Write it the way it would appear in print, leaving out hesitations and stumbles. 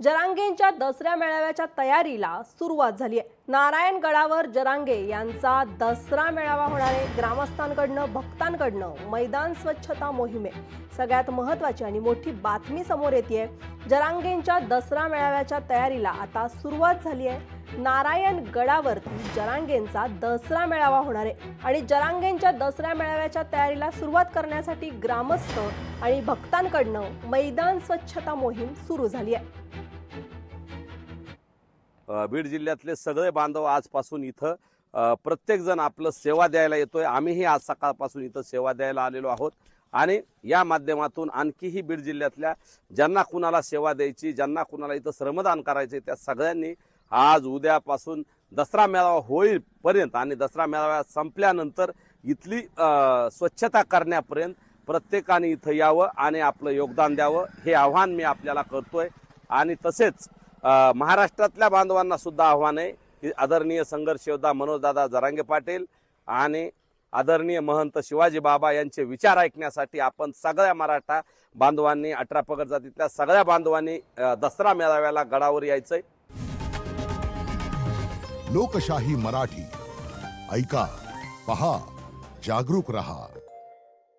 जरांगेंच्या दसऱ्या मेळाव्याच्या तयारीला सुरुवात झाली आहे। नारायणगडावर जरांगे यांचा दसरा मेळावा होणार आहे। ग्रामस्थांकडनं भक्तांकडनं मैदान स्वच्छता मोहिमे सगळ्यात महत्त्वाची आणि मोठी बातमी समोर येते। जरांगेंच्या दसरा मेळाव्याच्या तयारीला आता सुरुवात झाली आहे। नारायणगडावरती जरांगेंचा दसरा मेळावा होणार आहे आणि जरांगेंच्या दसऱ्या मेळाव्याच्या तयारीला सुरुवात करण्यासाठी ग्रामस्थ आणि भक्तांकडनं मैदान स्वच्छता मोहीम सुरू झाली आहे। बीड जिल्ह्यातले सगळे बांधव आजपासून इथं प्रत्येक जण आपलं सेवा द्यायला येतोय। आम्हीही आज सकाळपासून इथं सेवा द्यायला आलेलो आहोत आणि या माध्यमातून आणखीही बीड जिल्ह्यातल्या ज्यांना कुणाला सेवा द्यायची, ज्यांना कुणाला इथं श्रमदान करायचे, त्या सगळ्यांनी आज उद्यापासून दसरा मेळावा होईपर्यंत आणि दसरा मेळावा संपल्यानंतर इथली स्वच्छता करण्यापर्यंत प्रत्येकाने इथं यावं आणि आपलं योगदान द्यावं, हे आव्हान मी आपल्याला करतोय। आणि तसेच महाराष्ट्रातल्या बांधवांना सुद्धा आव्हान आहे की आदरणीय संघर्ष योद्धा मनोजदादा जरांगे पाटील आणि आदरणीय महंत शिवाजी बाबा यांचे विचार ऐकण्यासाठी आपण सगळ्या मराठा बांधवांनी, 18 पगड जातीतल्या सगळ्या बांधवांनी दसरा मेळाव्याला गडावर यायचंय। लोकशाही मराठी ऐका, पहा, जागरूक रहा।